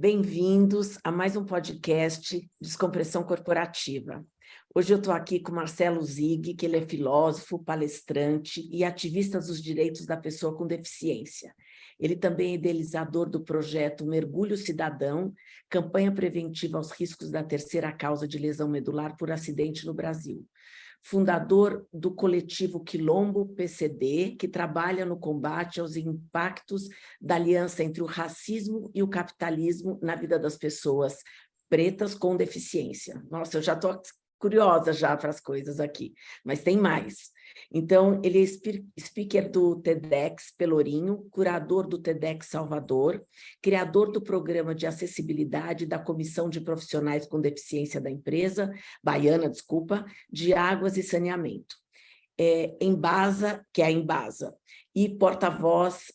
Bem-vindos a mais um podcast Descompressão Corporativa. Hoje eu estou aqui com Marcelo Zig, que ele é filósofo, palestrante e ativista dos direitos da pessoa com deficiência. Ele também é idealizador do projeto Mergulho Cidadão, campanha preventiva aos riscos da terceira causa de lesão medular por acidente no Brasil. Fundador do coletivo Quilombo PCD, que trabalha no combate aos impactos da aliança entre o racismo e o capitalismo na vida das pessoas pretas com deficiência. Nossa, eu já estou curiosa já para as coisas aqui, mas tem mais. Então, ele é speaker do TEDx Pelourinho, curador do TEDx Salvador, criador do programa de acessibilidade da Comissão de Profissionais com Deficiência da empresa, baiana, desculpa, de águas e saneamento. Embasa, que é a Embasa, e porta-voz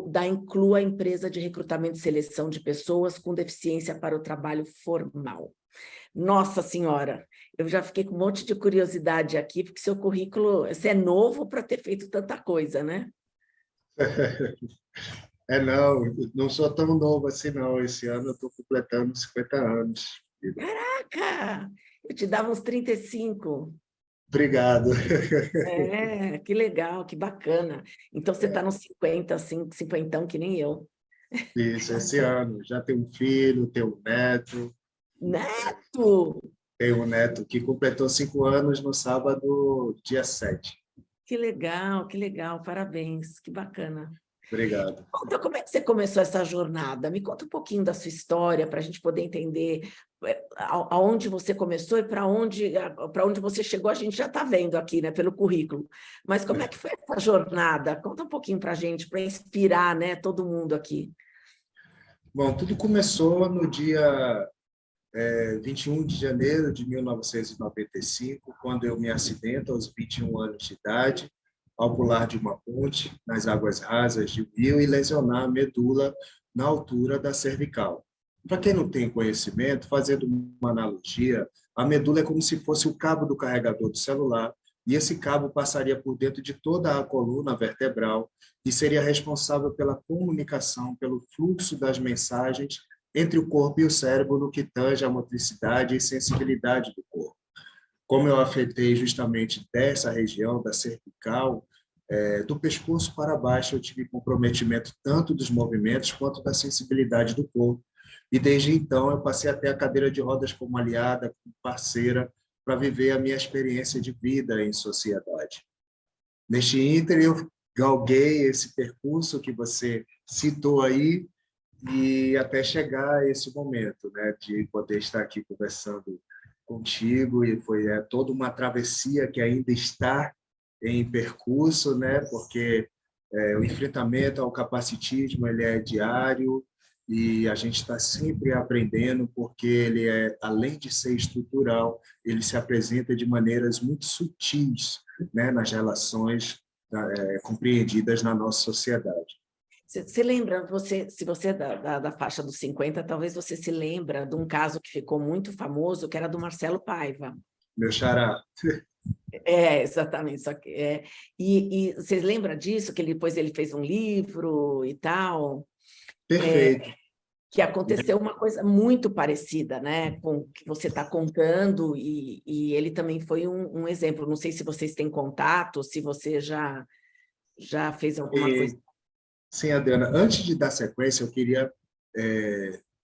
da Inclua, empresa de recrutamento e seleção de pessoas com deficiência para o trabalho formal. Nossa Senhora, eu já fiquei com um monte de curiosidade aqui, porque seu currículo, você é novo para ter feito tanta coisa, né? Não sou tão novo assim, não. Esse ano eu estou completando 50 anos. Caraca, eu te dava uns 35. Obrigado. Que legal, que bacana. Então você está nos 50, assim, 50, que nem eu. Isso, esse ano. Já tenho um filho, tenho um neto. Neto! Tenho um neto que completou 5 anos no sábado, dia 7. Que legal, parabéns, que bacana. Obrigado. Então, como é que você começou essa jornada? Me conta um pouquinho da sua história, para a gente poder entender aonde você começou e para onde você chegou, a gente já está vendo aqui, né, pelo currículo. Mas como é que foi essa jornada? Conta um pouquinho para a gente, para inspirar, né, todo mundo aqui. Bom, tudo começou no dia 21 de janeiro de 1995, quando eu me acidento aos 21 anos de idade, ao pular de uma ponte nas águas rasas de um rio e lesionar a medula na altura da cervical. Para quem não tem conhecimento, fazendo uma analogia, a medula é como se fosse o cabo do carregador do celular, e esse cabo passaria por dentro de toda a coluna vertebral e seria responsável pela comunicação, pelo fluxo das mensagens entre o corpo e o cérebro no que tange a motricidade e sensibilidade do corpo. Como eu afetei justamente dessa região, da cervical, do pescoço para baixo, eu tive comprometimento tanto dos movimentos quanto da sensibilidade do corpo. E desde então eu passei até a cadeira de rodas como aliada, como parceira, para viver a minha experiência de vida em sociedade. Neste ínter, eu galguei esse percurso que você citou aí, e até chegar a esse momento, né, de poder estar aqui conversando contigo, e foi toda uma travessia que ainda está em percurso, né, porque o enfrentamento ao capacitismo ele é diário e a gente está sempre aprendendo, porque ele além de ser estrutural, ele se apresenta de maneiras muito sutis, né, nas relações compreendidas na nossa sociedade. Você lembra, se você é da faixa dos 50, talvez você se lembra de um caso que ficou muito famoso, que era do Marcelo Paiva. Meu xará. Exatamente. E vocês lembram disso? Que depois ele fez um livro e tal? Perfeito. Que aconteceu uma coisa muito parecida, né, com o que você está contando, e ele também foi um exemplo. Não sei se vocês têm contato, se você já fez alguma coisa. Sim, Adriana. Antes de dar sequência, eu queria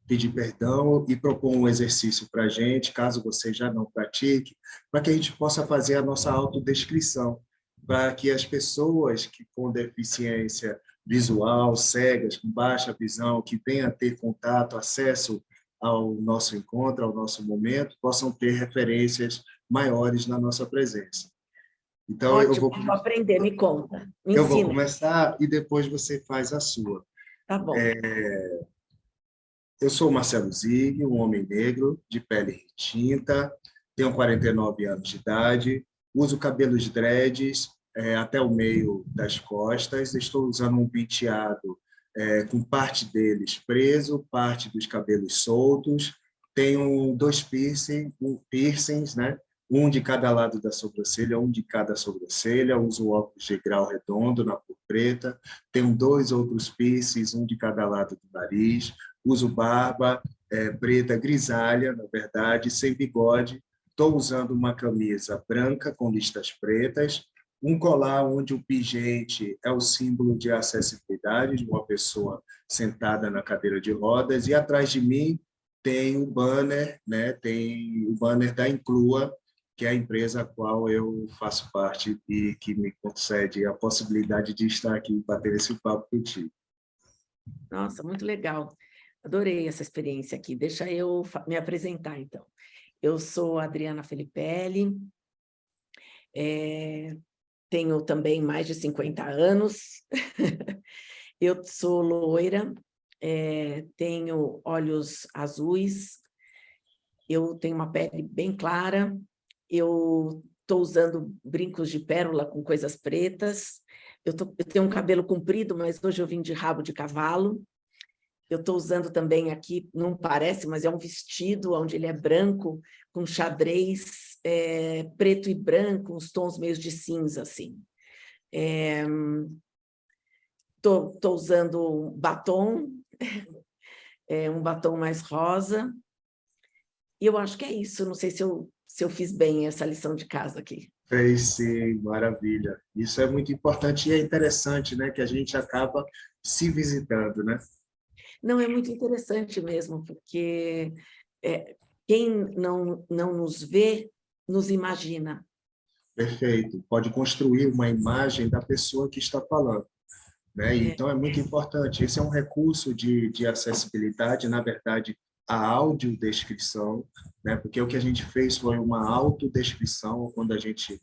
pedir perdão e propor um exercício para a gente, caso você já não pratique, para que a gente possa fazer a nossa autodescrição, para que as pessoas que com deficiência visual, cegas, com baixa visão, que venham a ter contato, acesso ao nosso encontro, ao nosso momento, possam ter referências maiores na nossa presença. Então, Ótimo, vou aprender, me conta, me eu vou ensina. começar e depois você faz a sua. Tá bom. Eu sou Marcelo Zig, um homem negro, de pele retinta, tenho 49 anos de idade, uso cabelos dreads até o meio das costas, estou usando um penteado com parte deles preso, parte dos cabelos soltos, tenho 2 piercings, né? Um de cada lado da sobrancelha, um de cada sobrancelha, uso óculos de grau redondo na cor preta, tenho 2 outros piercings, um de cada lado do nariz, uso barba preta grisalha, na verdade, sem bigode. Estou usando uma camisa branca com listas pretas, um colar onde o pingente é o símbolo de acessibilidade de uma pessoa sentada na cadeira de rodas, e atrás de mim tem o banner, né? Tem o banner da Inclua, que é a empresa a qual eu faço parte e que me concede a possibilidade de estar aqui e bater esse papo contigo. Nossa, muito legal. Adorei essa experiência aqui. Deixa eu me apresentar, então. Eu sou Adriana Felipelli, tenho também mais de 50 anos, eu sou loira, tenho olhos azuis, eu tenho uma pele bem clara, eu estou usando brincos de pérola com coisas pretas, eu tenho um cabelo comprido, mas hoje eu vim de rabo de cavalo. Eu estou usando também aqui, não parece, mas é um vestido onde ele é branco, com xadrez preto e branco, uns tons meio de cinza, assim. Estou usando um batom mais rosa, e eu acho que é isso. Não sei se eu fiz bem essa lição de casa aqui. Fez sim, maravilha. Isso é muito importante e é interessante, né, que a gente acaba se visitando, né? Não, é muito interessante mesmo, porque quem não nos vê, nos imagina. Perfeito. Pode construir uma imagem da pessoa que está falando, né? Então, é muito importante. Esse é um recurso de acessibilidade, na verdade, a audiodescrição, né? Porque o que a gente fez foi uma autodescrição quando a gente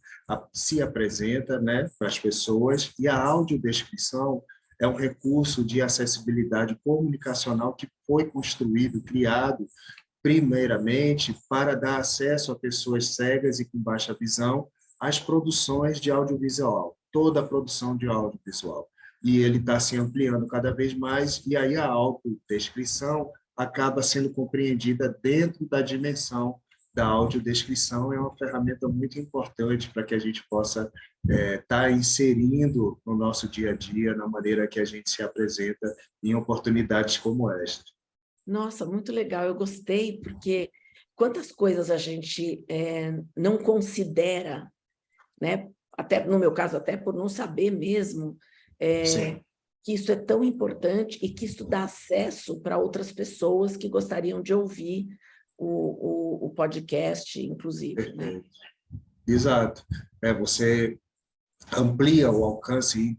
se apresenta, né, para as pessoas, e a audiodescrição é um recurso de acessibilidade comunicacional que foi construído, criado, primeiramente, para dar acesso a pessoas cegas e com baixa visão às produções de audiovisual, toda a produção de audiovisual. E ele está se ampliando cada vez mais, e aí a autodescrição acaba sendo compreendida dentro da dimensão da audiodescrição. É uma ferramenta muito importante para que a gente possa estar inserindo no nosso dia a dia, na maneira que a gente se apresenta em oportunidades como esta. Nossa, muito legal, eu gostei, porque quantas coisas a gente não considera, né? Até, no meu caso, até por não saber mesmo que isso é tão importante e que isso dá acesso para outras pessoas que gostariam de ouvir o podcast, inclusive, né? Exato. Você amplia o alcance,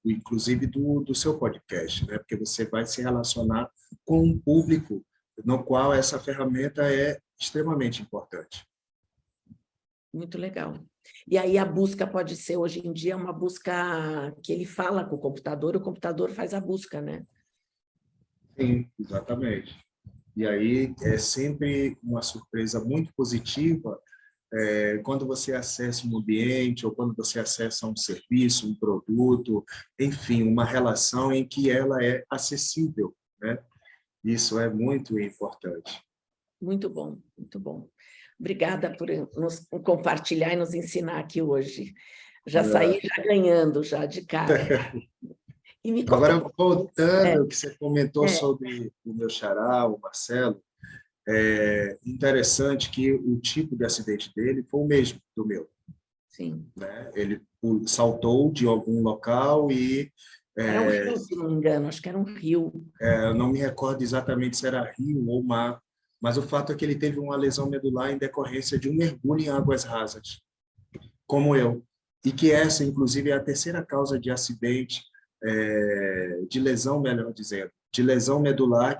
inclusive do seu podcast, né? Porque você vai se relacionar com um público no qual essa ferramenta é extremamente importante. Muito legal. E aí a busca pode ser, hoje em dia, uma busca que ele fala com o computador faz a busca, né? Sim, exatamente. E aí é sempre uma surpresa muito positiva quando você acessa um ambiente ou quando você acessa um serviço, um produto, enfim, uma relação em que ela é acessível, né? Isso é muito importante. Muito bom, muito bom. Obrigada por nos compartilhar e nos ensinar aqui hoje. Já saí já ganhando, já de cara. E me conta Agora, voltando ao que você comentou é. sobre o meu xará, o Marcelo, é interessante que o tipo de acidente dele foi o mesmo do meu. Sim. Né? Ele saltou de algum local e... Era um rio, se não me engano, acho que era um rio. Eu não me recordo exatamente se era rio ou mar, mas o fato é que ele teve uma lesão medular em decorrência de um mergulho em águas rasas, como eu. E que essa, inclusive, é a terceira causa de acidente, de lesão, melhor dizendo, de lesão medular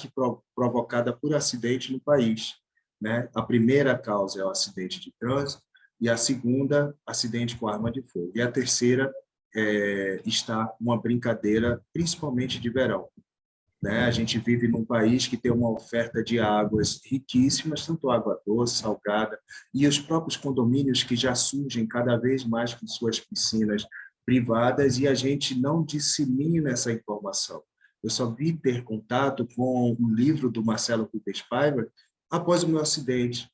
provocada por acidente no país. Né? A primeira causa é o acidente de trânsito, e a segunda, acidente com arma de fogo. E a terceira está uma brincadeira, principalmente de verão. Né? A gente vive num país que tem uma oferta de águas riquíssimas, tanto água doce, salgada, e os próprios condomínios que já surgem cada vez mais com suas piscinas privadas, e a gente não dissemina essa informação. Eu só vim ter contato com o livro do Marcelo Rubens Paiva após o meu acidente.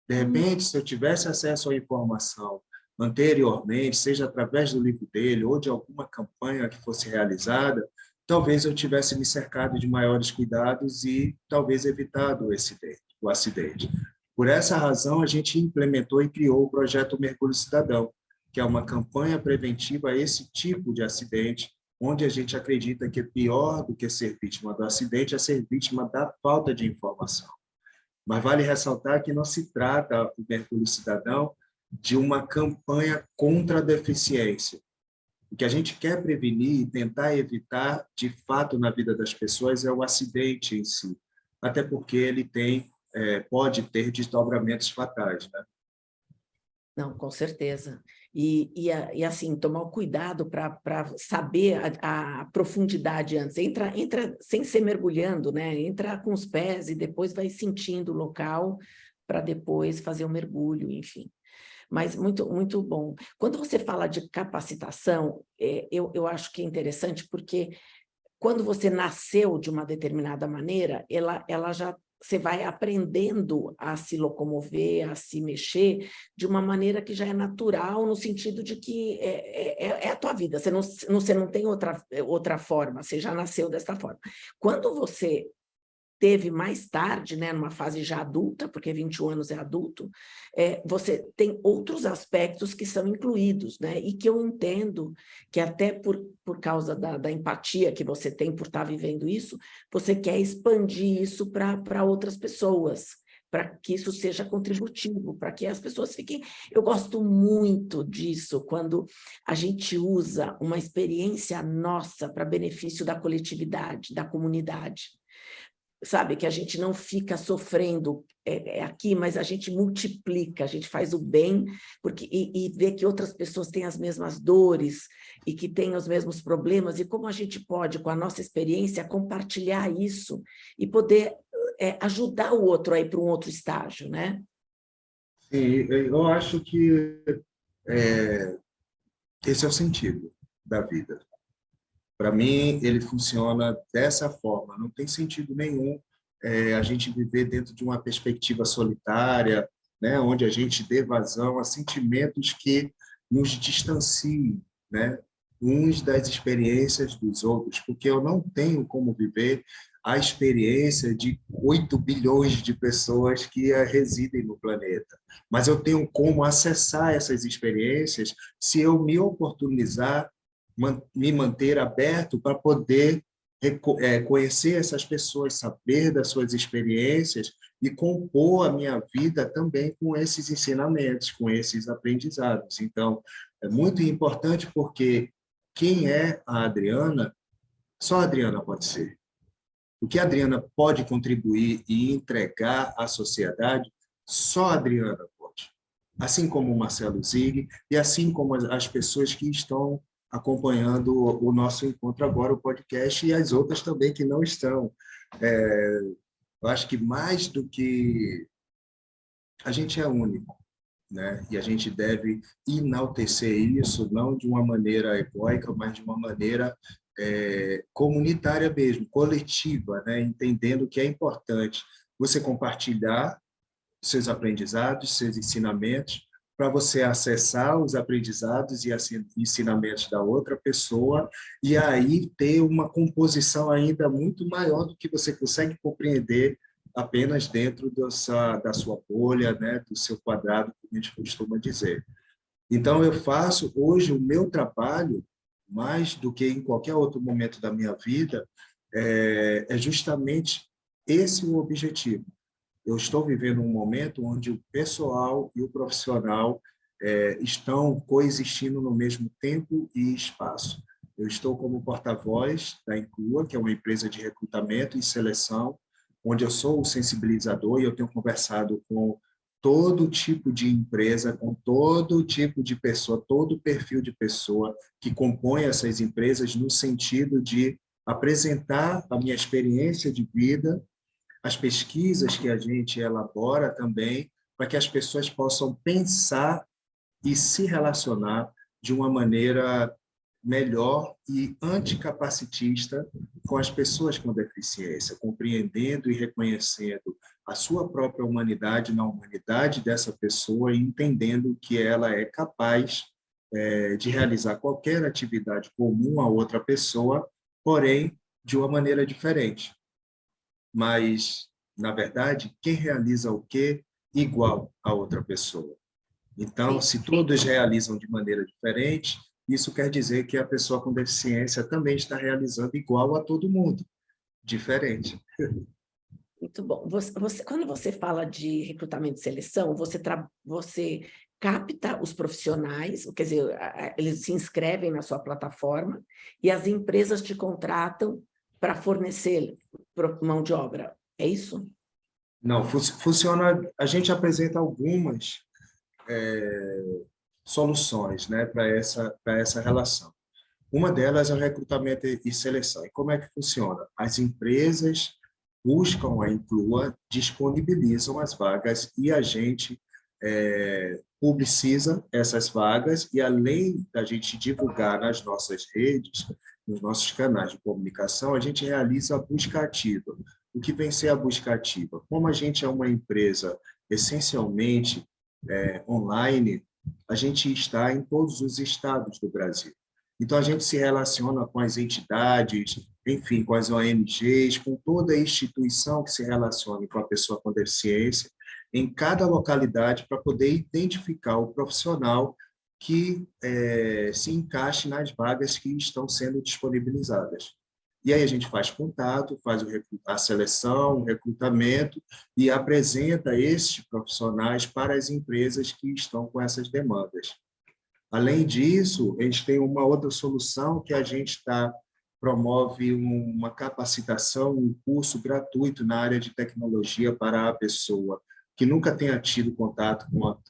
De repente, se eu tivesse acesso à informação anteriormente, seja através do livro dele ou de alguma campanha que fosse realizada, talvez eu tivesse me cercado de maiores cuidados e talvez evitado o acidente. Por essa razão, a gente implementou e criou o projeto Mergulho Cidadão, que é uma campanha preventiva a esse tipo de acidente, onde a gente acredita que é pior do que ser vítima do acidente é ser vítima da falta de informação. Mas vale ressaltar que não se trata, o Mergulho Cidadão, de uma campanha contra a deficiência. O que a gente quer prevenir e tentar evitar, de fato, na vida das pessoas, é o acidente em si, até porque ele pode ter desdobramentos fatais, né? Não, com certeza. E assim, tomar o cuidado para saber a profundidade antes. Entra sem ser mergulhando, né? Entra com os pés e depois vai sentindo o local para depois fazer o mergulho, enfim. Mas muito, muito bom. Quando você fala de capacitação, eu acho que é interessante porque quando você nasceu de uma determinada maneira, ela já você vai aprendendo a se locomover, a se mexer de uma maneira que já é natural, no sentido de que é a tua vida, você não tem outra forma, você já nasceu desta forma. Quando você teve mais tarde, né, numa fase já adulta, porque 21 anos é adulto, você tem outros aspectos que são incluídos, né, e que eu entendo que até por causa da empatia que você tem por estar vivendo isso, você quer expandir isso para outras pessoas, para que isso seja contributivo, para que as pessoas fiquem... Eu gosto muito disso, quando a gente usa uma experiência nossa para benefício da coletividade, da comunidade. Sabe, que a gente não fica sofrendo aqui, mas a gente multiplica, a gente faz o bem e vê que outras pessoas têm as mesmas dores e que têm os mesmos problemas, e como a gente pode, com a nossa experiência, compartilhar isso e poder ajudar o outro a ir para um outro estágio, né? Sim, eu acho que esse é o sentido da vida. Para mim, ele funciona dessa forma. Não tem sentido nenhum a gente viver dentro de uma perspectiva solitária, né, onde a gente dê vazão a sentimentos que nos distanciem, né, uns das experiências dos outros, porque eu não tenho como viver a experiência de 8 bilhões de pessoas que residem no planeta. Mas eu tenho como acessar essas experiências se eu me oportunizar, me manter aberto para poder conhecer essas pessoas, saber das suas experiências e compor a minha vida também com esses ensinamentos, com esses aprendizados. Então, é muito importante porque quem é a Adriana, só a Adriana pode ser. O que a Adriana pode contribuir e entregar à sociedade, só a Adriana pode. Assim como o Marcelo Zig e assim como as pessoas que estão acompanhando o nosso encontro agora, o podcast, e as outras também que não estão. Eu acho que mais do que... A gente é único, né? E a gente deve enaltecer isso, não de uma maneira egóica, mas de uma maneira comunitária mesmo, coletiva, né? Entendendo que é importante você compartilhar seus aprendizados, seus ensinamentos, para você acessar os aprendizados e ensinamentos da outra pessoa e aí ter uma composição ainda muito maior do que você consegue compreender apenas dentro da sua bolha, né, do seu quadrado, como a gente costuma dizer. Então, eu faço hoje o meu trabalho, mais do que em qualquer outro momento da minha vida, é justamente esse o objetivo. Eu estou vivendo um momento onde o pessoal e o profissional estão coexistindo no mesmo tempo e espaço. Eu estou como porta-voz da Inclua, que é uma empresa de recrutamento e seleção, onde eu sou o sensibilizador e eu tenho conversado com todo tipo de empresa, com todo tipo de pessoa, todo perfil de pessoa que compõe essas empresas, no sentido de apresentar a minha experiência de vida, as pesquisas que a gente elabora também, para que as pessoas possam pensar e se relacionar de uma maneira melhor e anticapacitista com as pessoas com deficiência, compreendendo e reconhecendo a sua própria humanidade na humanidade dessa pessoa e entendendo que ela é capaz de realizar qualquer atividade comum a outra pessoa porém, de uma maneira diferente. Mas, na verdade, quem realiza o quê igual a outra pessoa? Então, Sim. se todos realizam de maneira diferente, isso quer dizer que a pessoa com deficiência também está realizando igual a todo mundo, diferente. Muito bom. Quando você fala de recrutamento e seleção, você capta os profissionais, quer dizer, eles se inscrevem na sua plataforma e as empresas te contratam para fornecer mão de obra. É isso? Não, funciona. A gente apresenta algumas soluções, né, para essa relação. Uma delas é o recrutamento e seleção. E como é que funciona? As empresas buscam a Inclua, disponibilizam as vagas e a gente publiciza essas vagas e, além da gente divulgar nas nossas redes, nos nossos canais de comunicação, a gente realiza a busca ativa. O que vem ser a busca ativa? Como a gente é uma empresa essencialmente online, a gente está em todos os estados do Brasil. Então, a gente se relaciona com as entidades, enfim, com as ONGs, com toda a instituição que se relacione com a pessoa com deficiência, em cada localidade, para poder identificar o profissional que se encaixe nas vagas que estão sendo disponibilizadas. E aí a gente faz contato, faz a seleção, o recrutamento e apresenta esses profissionais para as empresas que estão com essas demandas. Além disso, a gente tem uma outra solução que a gente promove uma capacitação, um curso gratuito na área de tecnologia para a pessoa que nunca tenha tido contato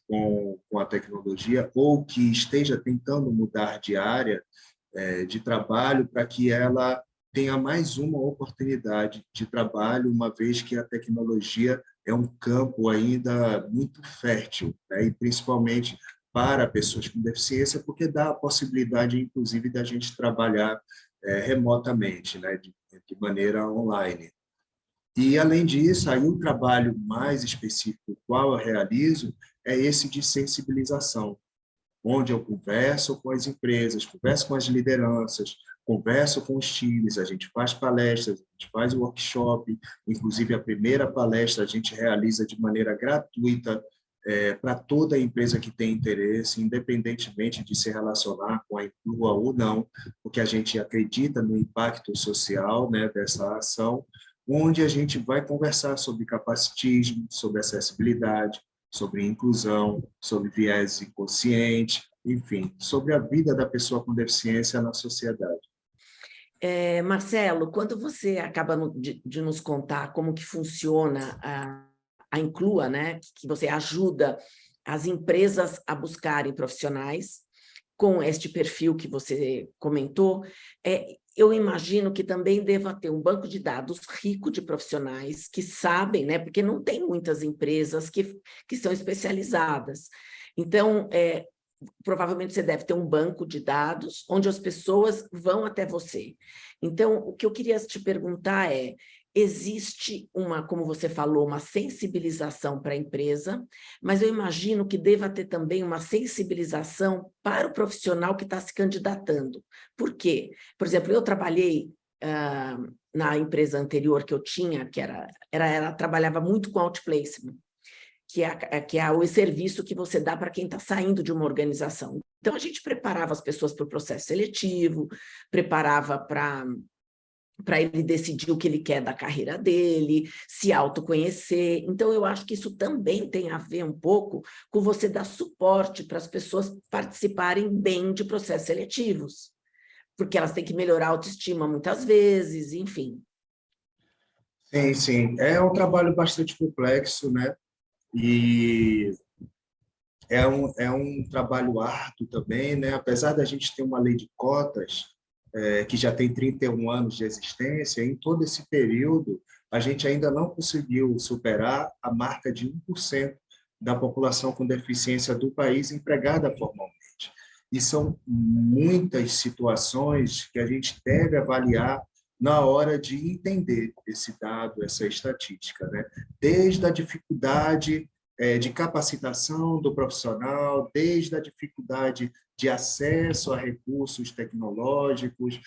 com a tecnologia ou que esteja tentando mudar de área de trabalho para que ela tenha mais uma oportunidade de trabalho, uma vez que a tecnologia é um campo ainda muito fértil, né? E principalmente para pessoas com deficiência, porque dá a possibilidade, inclusive, da gente trabalhar remotamente, né? de maneira online. E, além disso, aí um trabalho mais específico, qual eu realizo, é esse de sensibilização, onde eu converso com as empresas, converso com as lideranças, converso com os times, a gente faz palestras, a gente faz workshop, inclusive a primeira palestra a gente realiza de maneira gratuita para toda a empresa que tem interesse, independentemente de se relacionar com a Inclua ou não, porque a gente acredita no impacto social, né, dessa ação, onde a gente vai conversar sobre capacitismo, sobre acessibilidade, sobre inclusão, sobre viés inconsciente, enfim, sobre a vida da pessoa com deficiência na sociedade. Marcelo, quando você acaba de nos contar como que funciona a Inclua, né, que você ajuda as empresas a buscarem profissionais com este perfil que você comentou, eu imagino que também deva ter um banco de dados rico de profissionais que sabem, né, porque não tem muitas empresas que são especializadas. Então, provavelmente você deve ter um banco de dados onde as pessoas vão até você. Então, o que eu queria te perguntar existe como você falou, uma sensibilização para a empresa, mas eu imagino que deva ter também uma sensibilização para o profissional que está se candidatando. Por quê? Por exemplo, eu trabalhei na empresa anterior que eu tinha, que ela trabalhava muito com outplacement, que é o serviço que você dá para quem está saindo de uma organização. Então, a gente preparava as pessoas para o processo seletivo, preparava para ele decidir o que ele quer da carreira dele, se autoconhecer. Então, eu acho que isso também tem a ver um pouco com você dar suporte para as pessoas participarem bem de processos seletivos, porque elas têm que melhorar a autoestima muitas vezes, enfim. Sim, sim. É um trabalho bastante complexo, né? E é um trabalho árduo também, né? Apesar da gente ter uma lei de cotas, que já tem 31 anos de existência, em todo esse período, a gente ainda não conseguiu superar a marca de 1% da população com deficiência do país empregada formalmente. E são muitas situações que a gente deve avaliar na hora de entender esse dado, essa estatística, né? Desde a dificuldade de capacitação do profissional, desde a dificuldade de acesso a recursos tecnológicos,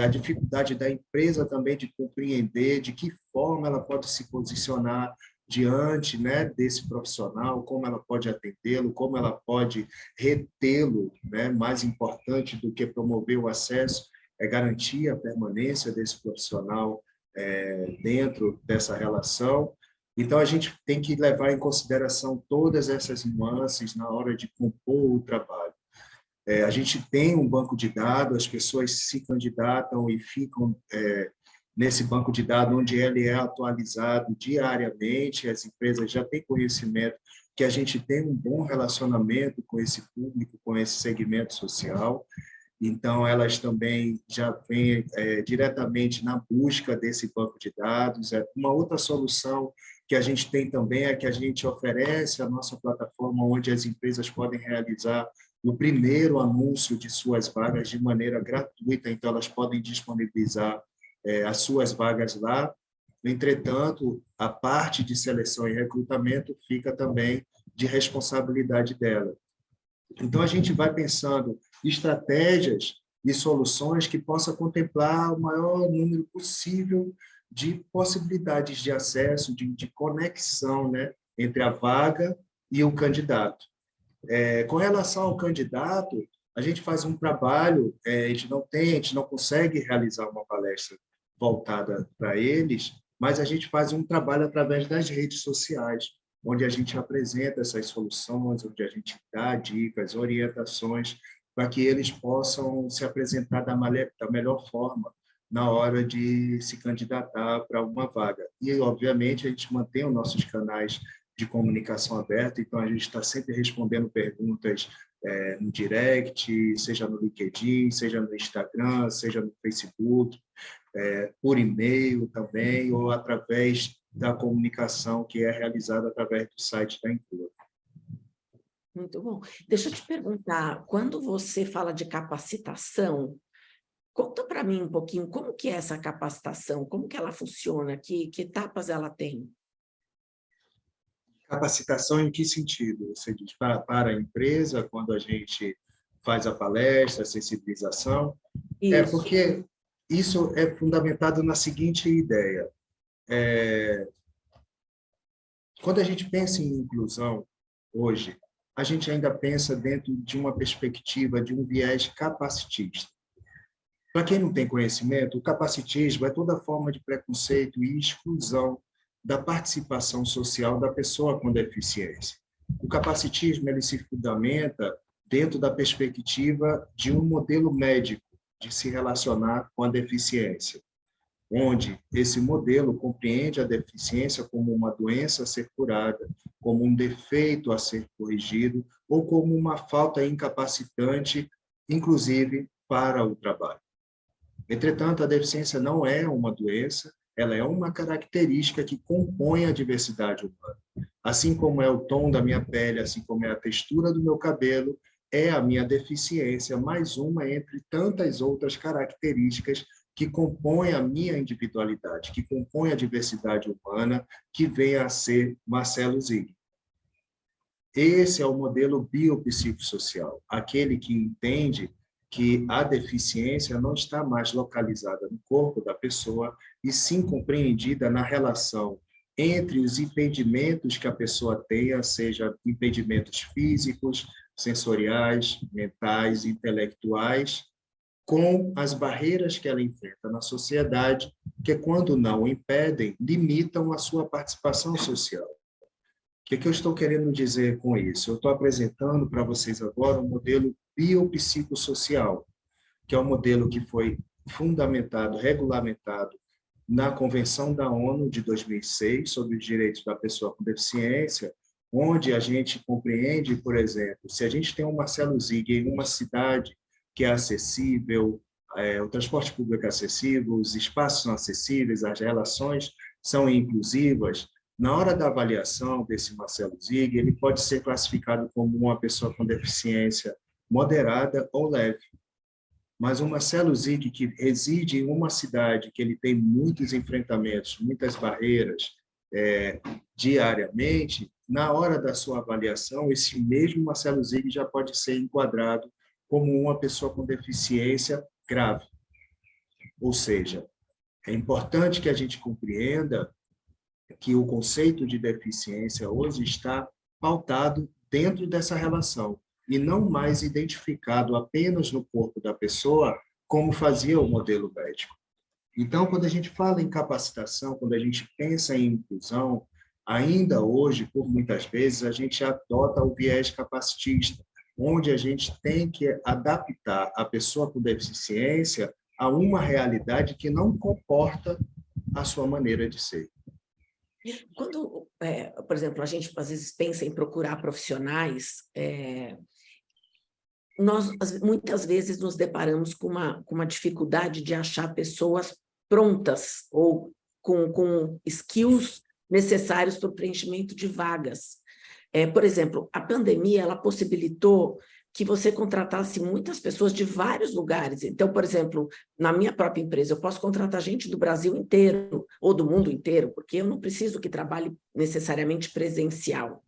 a dificuldade da empresa também de compreender de que forma ela pode se posicionar diante, né, desse profissional, como ela pode atendê-lo, como ela pode retê-lo, né? Mais importante do que promover o acesso é garantir a permanência desse profissional dentro dessa relação. Então, a gente tem que levar em consideração todas essas nuances na hora de compor o trabalho. A gente tem um banco de dados, as pessoas se candidatam e ficam nesse banco de dados, onde ele é atualizado diariamente, as empresas já têm conhecimento que a gente tem um bom relacionamento com esse público, com esse segmento social, então elas também já vêm diretamente na busca desse banco de dados. Uma outra solução que a gente tem também é que a gente oferece a nossa plataforma onde as empresas podem realizar o primeiro anúncio de suas vagas de maneira gratuita, então elas podem disponibilizar as suas vagas lá. Entretanto, a parte de seleção e recrutamento fica também de responsabilidade dela. Então, a gente vai pensando estratégias e soluções que possam contemplar o maior número possível de possibilidades de acesso, de conexão, né, entre a vaga e o candidato. Com relação ao candidato, a gente faz um trabalho, a gente não consegue realizar uma palestra voltada para eles, mas a gente faz um trabalho através das redes sociais, onde a gente apresenta essas soluções, onde a gente dá dicas, orientações, para que eles possam se apresentar da melhor forma na hora de se candidatar para uma vaga. E, obviamente, a gente mantém os nossos canais de comunicação aberta, então a gente está sempre respondendo perguntas no direct, seja no LinkedIn, seja no Instagram, seja no Facebook, por e-mail também, ou através da comunicação que é realizada através do site da Inclua. Muito bom. Deixa eu te perguntar, quando você fala de capacitação, conta para mim um pouquinho como que é essa capacitação, como que ela funciona, que etapas ela tem? Capacitação em que sentido? Você diz para a empresa, quando a gente faz a palestra, a sensibilização? Isso. Porque isso é fundamentado na seguinte ideia. Quando a gente pensa em inclusão, hoje, a gente ainda pensa dentro de uma perspectiva, de um viés capacitista. Para quem não tem conhecimento, o capacitismo é toda forma de preconceito e exclusão da participação social da pessoa com deficiência. O capacitismo ele se fundamenta dentro da perspectiva de um modelo médico de se relacionar com a deficiência, onde esse modelo compreende a deficiência como uma doença a ser curada, como um defeito a ser corrigido ou como uma falta incapacitante, inclusive para o trabalho. Entretanto, a deficiência não é uma doença, ela é uma característica que compõe a diversidade humana. Assim como é o tom da minha pele, assim como é a textura do meu cabelo, é a minha deficiência, mais uma entre tantas outras características que compõem a minha individualidade, que compõem a diversidade humana, que vem a ser Marcelo Zig. Esse é o modelo biopsicossocial, aquele que entende que a deficiência não está mais localizada no corpo da pessoa, e sim compreendida na relação entre os impedimentos que a pessoa tenha, seja impedimentos físicos, sensoriais, mentais, intelectuais, com as barreiras que ela enfrenta na sociedade, que quando não impedem, limitam a sua participação social. O que eu estou querendo dizer com isso? Eu estou apresentando para vocês agora um modelo biopsicossocial, que é um modelo que foi fundamentado, regulamentado na Convenção da ONU de 2006 sobre os direitos da pessoa com deficiência, onde a gente compreende, por exemplo, se a gente tem um Marcelo Zig em uma cidade que é acessível, o transporte público é acessível, os espaços são acessíveis, as relações são inclusivas, na hora da avaliação desse Marcelo Zig, ele pode ser classificado como uma pessoa com deficiência moderada ou leve. Mas o Marcelo Zig, que reside em uma cidade que ele tem muitos enfrentamentos, muitas barreiras diariamente, na hora da sua avaliação, esse mesmo Marcelo Zig já pode ser enquadrado como uma pessoa com deficiência grave. Ou seja, é importante que a gente compreenda que o conceito de deficiência hoje está pautado dentro dessa relação e não mais identificado apenas no corpo da pessoa, como fazia o modelo médico. Então, quando a gente fala em capacitação, quando a gente pensa em inclusão, ainda hoje, por muitas vezes, a gente adota o viés capacitista, onde a gente tem que adaptar a pessoa com deficiência a uma realidade que não comporta a sua maneira de ser. Quando, por exemplo, a gente às vezes pensa em procurar profissionais, nós muitas vezes nos deparamos com uma dificuldade de achar pessoas prontas ou com skills necessários para o preenchimento de vagas. Por exemplo, a pandemia ela possibilitou que você contratasse muitas pessoas de vários lugares. Então, por exemplo, na minha própria empresa, eu posso contratar gente do Brasil inteiro ou do mundo inteiro, porque eu não preciso que trabalhe necessariamente presencial.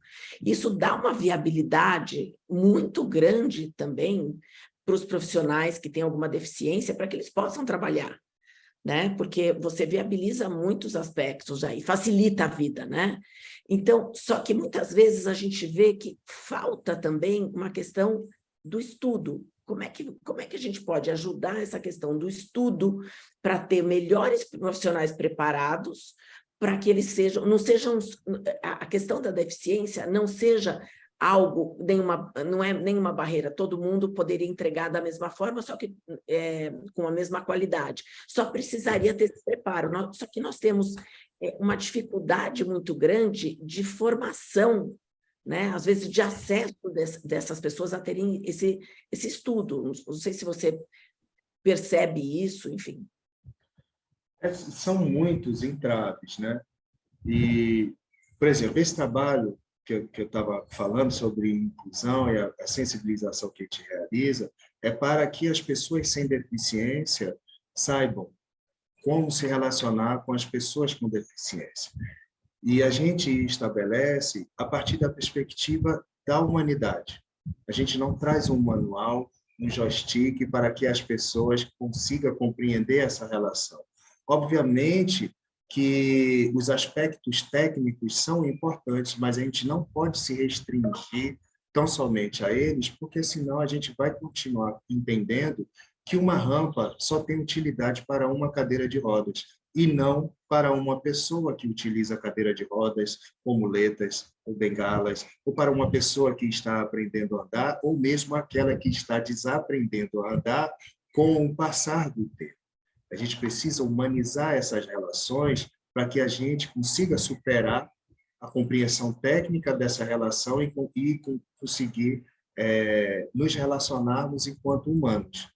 Isso dá uma viabilidade muito grande também para os profissionais que têm alguma deficiência, para que eles possam trabalhar, né? Porque você viabiliza muitos aspectos aí, facilita a vida, né? Então, só que muitas vezes a gente vê que falta também uma questão do estudo. Como é que a gente pode ajudar essa questão do estudo para ter melhores profissionais preparados, para que eles não sejam, a questão da deficiência não seja algo, não é nenhuma barreira, todo mundo poderia entregar da mesma forma, só que com a mesma qualidade. Só precisaria ter esse preparo. Só que nós temos uma dificuldade muito grande de formação, né? Às vezes de acesso dessas pessoas a terem esse estudo. Não sei se você percebe isso, enfim. São muitos entraves, né? E, por exemplo, esse trabalho que eu estava falando sobre inclusão e a sensibilização que a gente realiza é para que as pessoas sem deficiência saibam como se relacionar com as pessoas com deficiência. E a gente estabelece a partir da perspectiva da humanidade. A gente não traz um manual, um joystick para que as pessoas consigam compreender essa relação. Obviamente que os aspectos técnicos são importantes, mas a gente não pode se restringir tão somente a eles, porque senão a gente vai continuar entendendo que uma rampa só tem utilidade para uma cadeira de rodas e não para uma pessoa que utiliza a cadeira de rodas, ou muletas, ou bengalas, ou para uma pessoa que está aprendendo a andar, ou mesmo aquela que está desaprendendo a andar com o passar do tempo. A gente precisa humanizar essas relações para que a gente consiga superar a compreensão técnica dessa relação e conseguir nos relacionarmos enquanto humanos.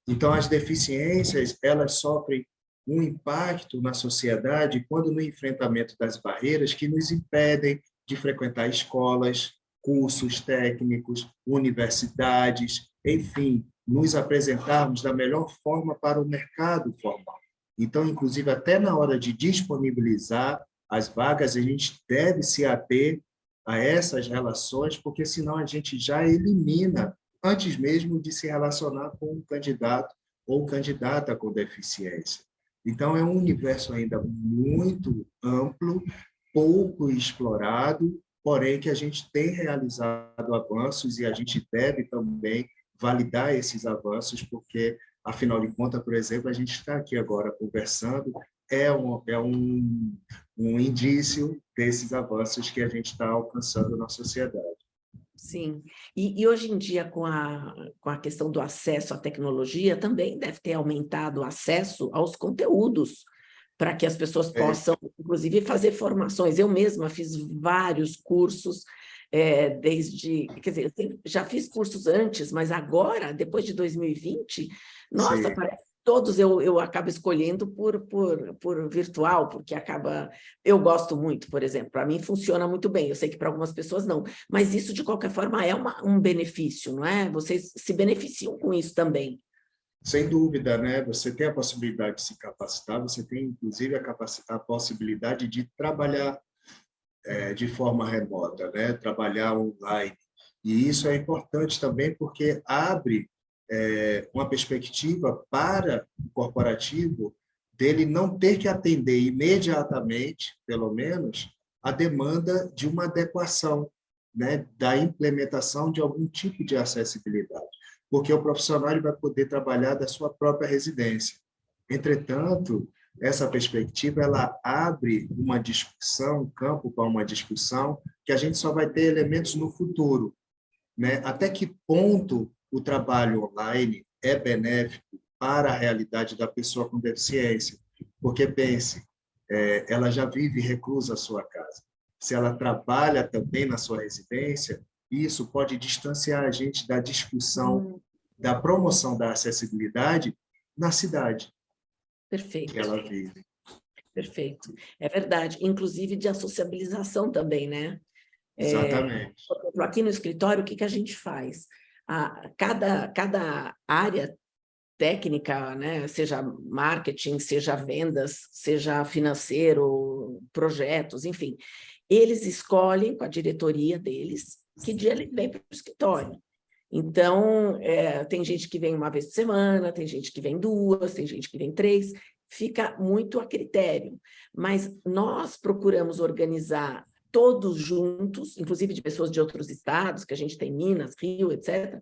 Então, as deficiências, elas sofrem um impacto na sociedade quando no enfrentamento das barreiras que nos impedem de frequentar escolas, cursos técnicos, universidades, enfim, nos apresentarmos da melhor forma para o mercado formal. Então, inclusive, até na hora de disponibilizar as vagas, a gente deve se ater a essas relações, porque senão a gente já elimina, antes mesmo de se relacionar com um candidato ou candidata com deficiência. Então, é um universo ainda muito amplo, pouco explorado, porém que a gente tem realizado avanços e a gente deve também validar esses avanços, porque, afinal de contas, por exemplo, a gente está aqui agora conversando, é um indício desses avanços que a gente está alcançando na sociedade. Sim, e hoje em dia, com a questão do acesso à tecnologia, também deve ter aumentado o acesso aos conteúdos, para que as pessoas possam, inclusive, fazer formações. Eu mesma fiz vários cursos, quer dizer, já fiz cursos antes, mas agora, depois de 2020, nossa, Sim. parece que todos eu acabo escolhendo por virtual, porque eu gosto muito, por exemplo, para mim funciona muito bem, eu sei que para algumas pessoas não, mas isso, de qualquer forma, é um benefício, não é? Vocês se beneficiam com isso também. Sem dúvida, né? Você tem a possibilidade de se capacitar, você tem, inclusive, a possibilidade de trabalhar de forma remota, né? Trabalhar online. E isso é importante também porque abre uma perspectiva para o corporativo dele não ter que atender imediatamente, pelo menos, a demanda de uma adequação, né, da implementação de algum tipo de acessibilidade, porque o profissional ele vai poder trabalhar da sua própria residência. Entretanto, essa perspectiva ela abre uma discussão, um campo para uma discussão, que a gente só vai ter elementos no futuro, né? Até que ponto o trabalho online é benéfico para a realidade da pessoa com deficiência? Porque pense, ela já vive reclusa à sua casa. Se ela trabalha também na sua residência, isso pode distanciar a gente da discussão, da promoção da acessibilidade na cidade que Perfeito, ela vive. perfeito. É verdade. Inclusive de associabilização também, né? Exatamente. Por exemplo, aqui no escritório, o que a gente faz? Cada área técnica, né, seja marketing, seja vendas, seja financeiro, projetos, enfim, eles escolhem com a diretoria deles que dia ele vem para o escritório. Então, tem gente que vem uma vez por semana, tem gente que vem 2, tem gente que vem 3, fica muito a critério. Mas nós procuramos organizar todos juntos, inclusive de pessoas de outros estados, que a gente tem Minas, Rio, etc.,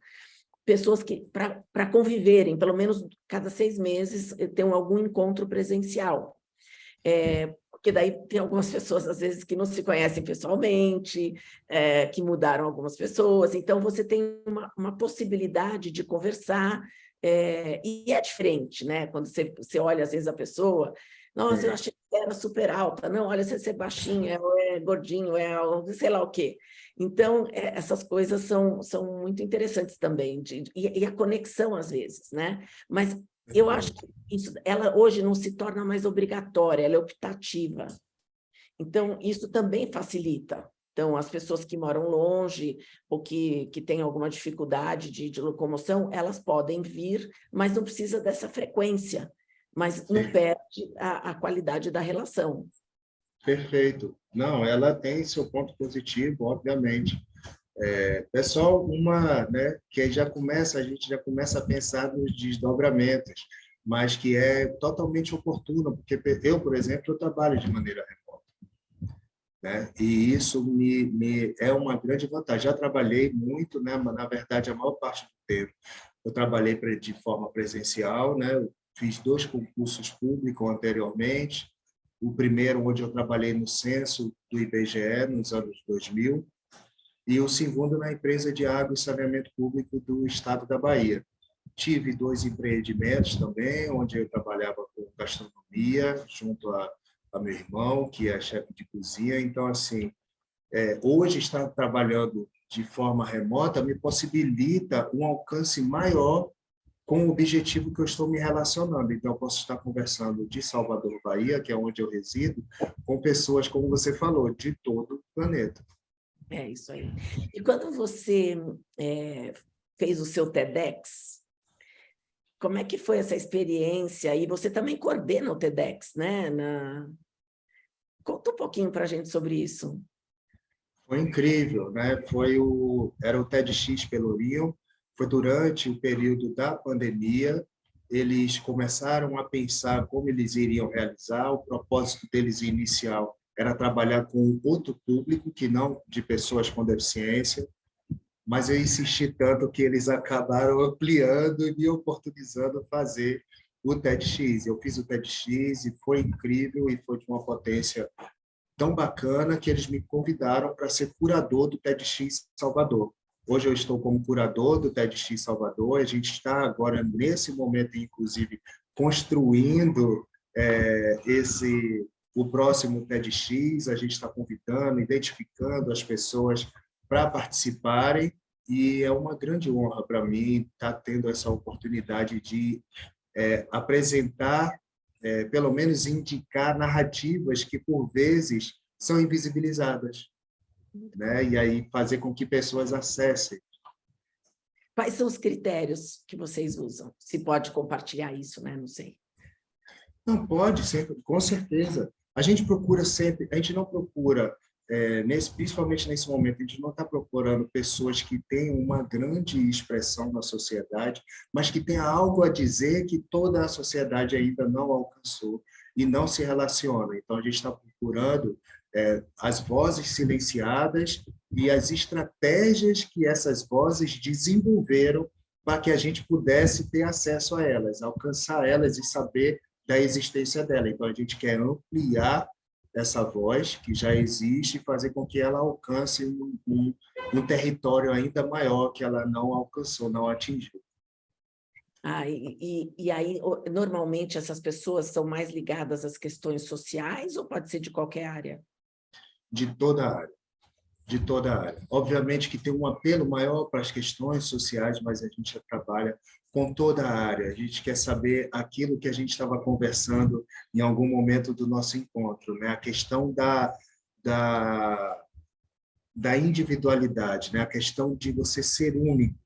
pessoas que, para conviverem, pelo menos cada 6 meses, tenham algum encontro presencial. Porque daí tem algumas pessoas, às vezes, que não se conhecem pessoalmente, que mudaram algumas pessoas, então você tem uma possibilidade de conversar, e é diferente, né? Quando você olha, às vezes, a pessoa, nossa, eu achei que era super alta, não, olha, você é baixinha, ou é gordinho, sei lá o quê. Então, essas coisas são muito interessantes também, e a conexão, às vezes, né? Mas eu acho que ela hoje não se torna mais obrigatória, ela é optativa. Então, isso também facilita. Então, as pessoas que moram longe ou que têm alguma dificuldade de locomoção, elas podem vir, mas não precisa dessa frequência, mas não perde a qualidade da relação. Perfeito. Não, ela tem seu ponto positivo, obviamente. É só uma, né, que a gente já começa a pensar nos desdobramentos, mas que é totalmente oportuno, porque eu, por exemplo, eu trabalho de maneira remota, né? E isso me é uma grande vantagem. Já trabalhei muito, né, mas na verdade a maior parte do tempo eu trabalhei de forma presencial, né? Eu fiz 2 concursos públicos anteriormente. O primeiro, onde eu trabalhei no censo do IBGE, nos anos 2000, e o segundo na empresa de água e saneamento público do estado da Bahia. Tive 2 empreendimentos também, onde eu trabalhava com gastronomia, junto a meu irmão, que é chefe de cozinha. Então, assim, hoje estar trabalhando de forma remota me possibilita um alcance maior com o objetivo que eu estou me relacionando. Então, eu posso estar conversando de Salvador, Bahia, que é onde eu resido, com pessoas, como você falou, de todo o planeta. É isso aí. E quando você fez o seu TEDx, como é que foi essa experiência? E você também coordena o TEDx, né? Conta um pouquinho para a gente sobre isso. Foi incrível, né? Era o TEDx Pelourinho, foi durante o período da pandemia, eles começaram a pensar como eles iriam realizar, o propósito deles inicial era trabalhar com outro público, que não de pessoas com deficiência, mas eu insisti tanto que eles acabaram ampliando e me oportunizando fazer o TEDx. Eu fiz o TEDx e foi incrível e foi de uma potência tão bacana que eles me convidaram para ser curador do TEDx Salvador. Hoje eu estou como curador do TEDx Salvador. A gente está agora, nesse momento, inclusive, construindo o próximo TEDx. A gente está convidando, identificando as pessoas para participarem. E é uma grande honra para mim estar tendo essa oportunidade de apresentar, pelo menos indicar narrativas que, por vezes, são invisibilizadas, né? E aí fazer com que pessoas acessem. Quais são os critérios que vocês usam? Se pode compartilhar isso, né? Não sei. Não pode, sempre, com certeza. A gente procura sempre, a gente não procura principalmente nesse momento, a gente não está procurando pessoas que tenham uma grande expressão na sociedade, mas que tenha algo a dizer que toda a sociedade ainda não alcançou e não se relaciona. Então, a gente está procurando as vozes silenciadas e as estratégias que essas vozes desenvolveram para que a gente pudesse ter acesso a elas, alcançar elas e saber da existência dela. Então, a gente quer ampliar essa voz que já existe e fazer com que ela alcance um território ainda maior que ela não alcançou, não atingiu. E aí, normalmente, essas pessoas são mais ligadas às questões sociais ou pode ser de qualquer área? De toda a área. De toda a área. Obviamente que tem um apelo maior para as questões sociais, mas a gente já trabalha com toda a área. A gente quer saber aquilo que a gente estava conversando em algum momento do nosso encontro, né? A questão da individualidade, né? A questão de você ser único.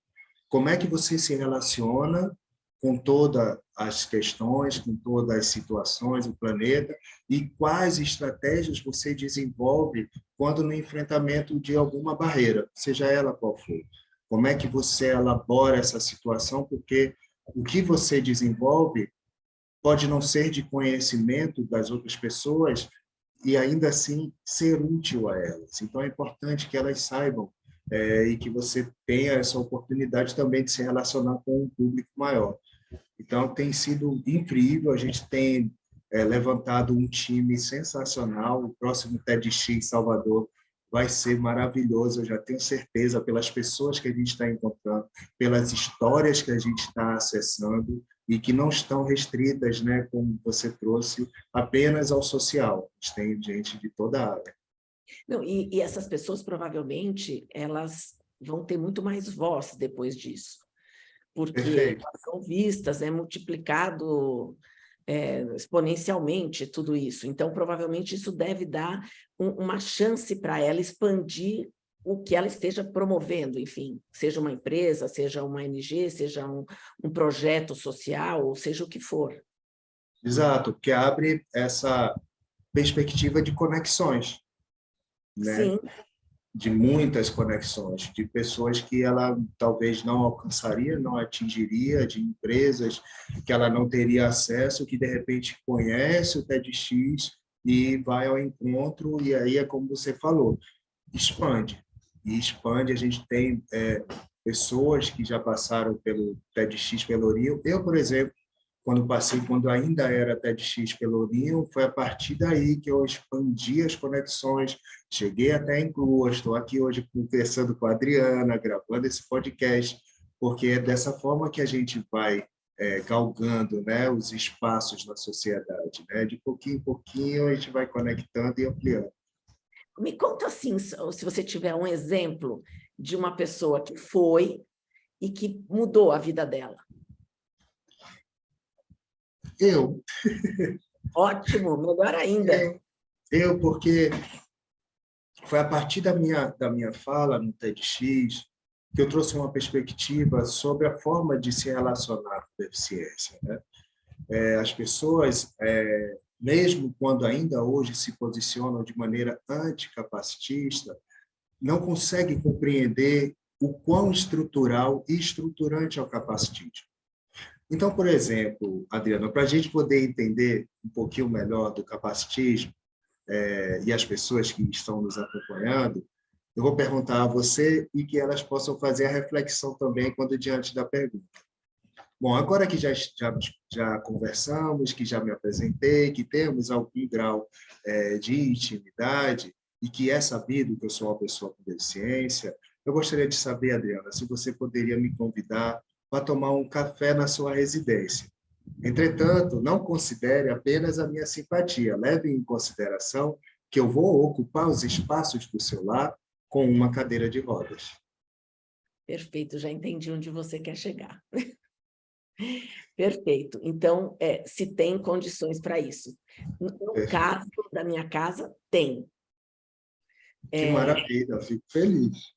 Como é que você se relaciona com todas as questões, com todas as situações do planeta e quais estratégias você desenvolve quando no enfrentamento de alguma barreira, seja ela qual for. Como é que você elabora essa situação, porque o que você desenvolve pode não ser de conhecimento das outras pessoas e ainda assim ser útil a elas. Então é importante que elas saibam e que você tenha essa oportunidade também de se relacionar com um público maior. Então, tem sido incrível, a gente tem levantado um time sensacional, o próximo TEDx Salvador vai ser maravilhoso, eu já tenho certeza, pelas pessoas que a gente está encontrando, pelas histórias que a gente está acessando, e que não estão restritas, né, como você trouxe, apenas ao social. A gente tem gente de toda a área. Não, e essas pessoas, provavelmente, elas vão ter muito mais voz depois disso, porque Perfeito. elas são vistas, é multiplicado exponencialmente tudo isso. Então, provavelmente, isso deve dar uma chance para ela expandir o que ela esteja promovendo, enfim, seja uma empresa, seja uma ONG, seja um projeto social, ou seja o que for. Exato, porque abre essa perspectiva de conexões, né? Sim. De muitas conexões, de pessoas que ela talvez não alcançaria, não atingiria, de empresas que ela não teria acesso, que de repente conhece o TEDx e vai ao encontro, e aí é como você falou, expande. E expande, a gente tem pessoas que já passaram pelo TEDx Pelourinho. Eu, por exemplo, quando passei, quando ainda era TEDx Pelourinho, foi a partir daí que eu expandi as conexões, cheguei até em Inclua, estou aqui hoje conversando com a Adriana, gravando esse podcast, porque é dessa forma que a gente vai galgando, né, os espaços na sociedade, né? De pouquinho em pouquinho a gente vai conectando e ampliando. Me conta assim, se você tiver um exemplo de uma pessoa que foi e que mudou a vida dela. Eu. Ótimo, melhor ainda. Eu, porque foi a partir da minha fala no TEDx que eu trouxe uma perspectiva sobre a forma de se relacionar com deficiência, né? As pessoas, mesmo quando ainda hoje se posicionam de maneira anticapacitista, não conseguem compreender o quão estrutural e estruturante é o capacitismo. Então, por exemplo, Adriana, para a gente poder entender um pouquinho melhor do capacitismo, e as pessoas que estão nos acompanhando, eu vou perguntar a você e que elas possam fazer a reflexão também quando diante da pergunta. Bom, agora que já conversamos, que já me apresentei, que temos algum grau de intimidade e que é sabido que eu sou uma pessoa com deficiência, eu gostaria de saber, Adriana, se você poderia me convidar para tomar um café na sua residência. Entretanto, não considere apenas a minha simpatia, leve em consideração que eu vou ocupar os espaços do seu lar com uma cadeira de rodas. Perfeito, já entendi onde você quer chegar. Perfeito. Então, se tem condições para isso. No caso da minha casa, tem. Que maravilha, fico feliz.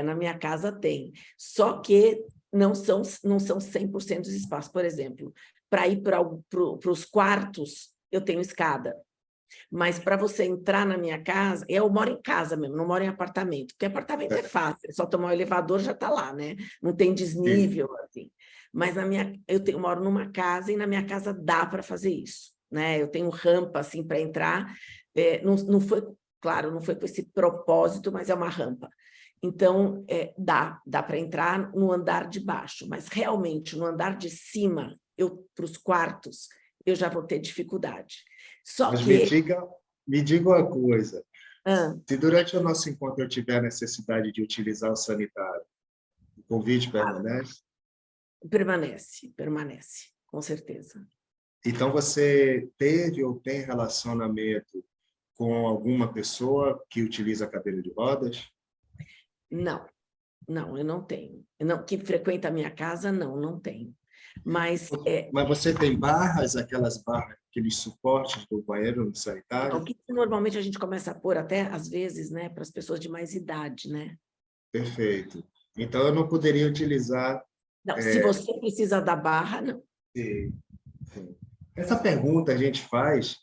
Na minha casa tem. Só que não são 100% dos espaços. Por exemplo, para ir para os quartos, eu tenho escada. Mas para você entrar na minha casa, eu moro em casa mesmo, não moro em apartamento, porque apartamento é fácil, é só tomar o elevador já está lá, né? Não tem desnível, assim. Mas moro numa casa e na minha casa dá para fazer isso, né? Eu tenho rampa assim para entrar, não foi, claro, não foi com esse propósito, mas é uma rampa. Então, dá para entrar no andar de baixo, mas realmente no andar de cima, para os quartos, eu já vou ter dificuldade. Só Mas que... me diga uma coisa. Ah, Se durante o nosso encontro eu tiver a necessidade de utilizar o sanitário, o convite permanece? permanece, com certeza. Então, você teve ou tem relacionamento com alguma pessoa que utiliza a cadeira de rodas? Não, não, eu não tenho. Não, que frequenta a minha casa, não tenho. Mas Mas você tem barras, aquelas barras, aqueles suportes do banheiro no o sanitário? que normalmente a gente começa a pôr até, às vezes, né, para as pessoas de mais idade, né? Perfeito. Então, eu não poderia utilizar... Não, se você precisa da barra, não. Sim, sim. Essa pergunta a gente faz,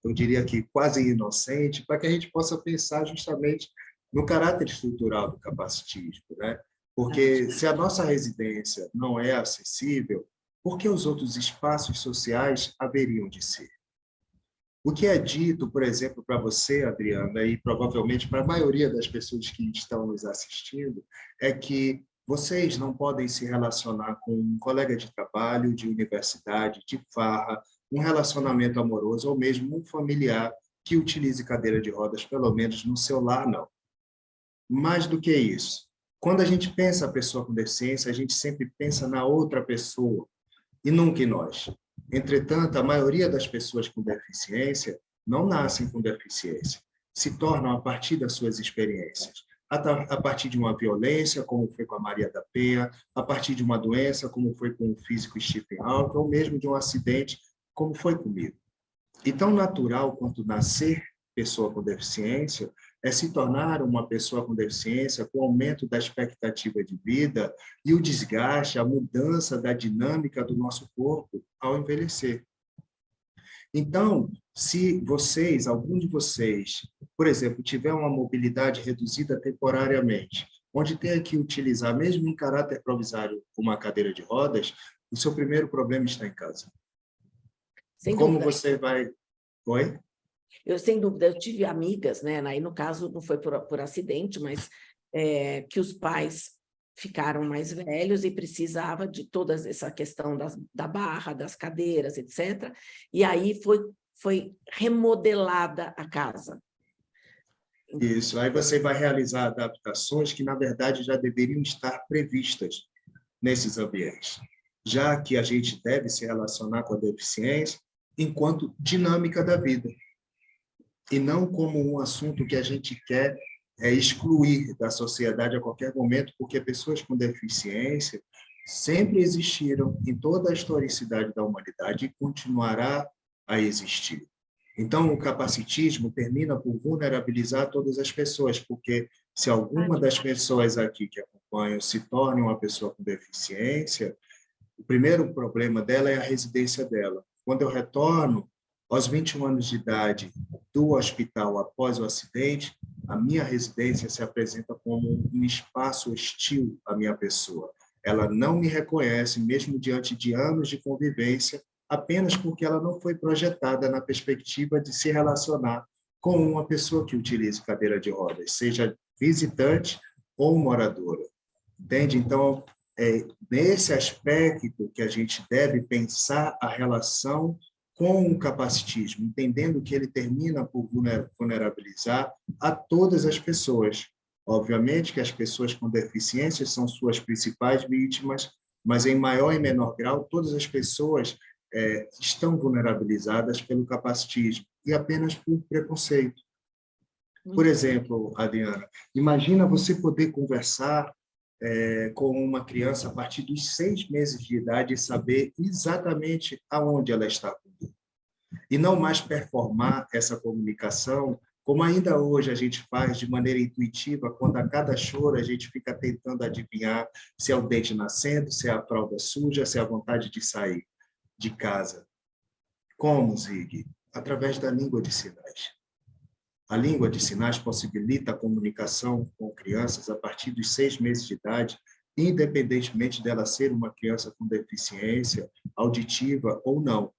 eu diria que quase inocente, para que a gente possa pensar justamente no caráter estrutural do capacitismo, né? Verdade. Porque se a nossa residência não é acessível, por que os outros espaços sociais haveriam de ser? O que é dito, por exemplo, para você, Adriana, e provavelmente para a maioria das pessoas que estão nos assistindo, é que vocês não podem se relacionar com um colega de trabalho, de universidade, de farra, um relacionamento amoroso ou mesmo um familiar que utilize cadeira de rodas, pelo menos no seu lar, não. Mais do que isso, quando a gente pensa a pessoa com deficiência, a gente sempre pensa na outra pessoa e nunca em nós. Entretanto, a maioria das pessoas com deficiência não nascem com deficiência, se tornam a partir das suas experiências, a partir de uma violência, como foi com a Maria da Penha, a partir de uma doença, como foi com o físico Stephen Hawking, ou mesmo de um acidente, como foi comigo. E tão natural quanto nascer pessoa com deficiência é se tornar uma pessoa com deficiência com o aumento da expectativa de vida e o desgaste, a mudança da dinâmica do nosso corpo ao envelhecer. Então, se vocês, algum de vocês, por exemplo, tiver uma mobilidade reduzida temporariamente, onde tenha que utilizar, mesmo em caráter provisório, uma cadeira de rodas, o seu primeiro problema está em casa. Sem Como dúvida. você vai... Oi? Sem dúvida, eu tive amigas, né? Aí, no caso, não foi por acidente, mas que os pais ficaram mais velhos e precisava de toda essa questão da barra, das cadeiras, etc. E aí foi remodelada a casa. Isso, aí você vai realizar adaptações que, na verdade, já deveriam estar previstas nesses ambientes, já que a gente deve se relacionar com a deficiência enquanto dinâmica da vida, e não como um assunto que a gente quer excluir da sociedade a qualquer momento, porque pessoas com deficiência sempre existiram em toda a historicidade da humanidade e continuará a existir. Então, o capacitismo termina por vulnerabilizar todas as pessoas, porque se alguma das pessoas aqui que acompanham se torne uma pessoa com deficiência, o primeiro problema dela é a residência dela. Quando eu retorno aos 21 anos de idade do hospital após o acidente, a minha residência se apresenta como um espaço hostil à minha pessoa. Ela não me reconhece, mesmo diante de anos de convivência, apenas porque ela não foi projetada na perspectiva de se relacionar com uma pessoa que utilize cadeira de rodas, seja visitante ou moradora. Entende? Então, é nesse aspecto que a gente deve pensar a relação com o capacitismo, entendendo que ele termina por vulnerabilizar a todas as pessoas. Obviamente que as pessoas com deficiências são suas principais vítimas, mas em maior e menor grau, todas as pessoas estão vulnerabilizadas pelo capacitismo e apenas por preconceito. Por exemplo, Adriana, imagina você poder conversar com uma criança a partir dos 6 meses de idade e saber exatamente aonde ela está com dor. E não mais performar essa comunicação, como ainda hoje a gente faz de maneira intuitiva, quando a cada choro a gente fica tentando adivinhar se é o dente nascendo, se é a fralda suja, se é a vontade de sair de casa. Como, Zig? através da língua de sinais. A língua de sinais possibilita a comunicação com crianças a partir dos 6 meses de idade, independentemente dela ser uma criança com deficiência auditiva ou não.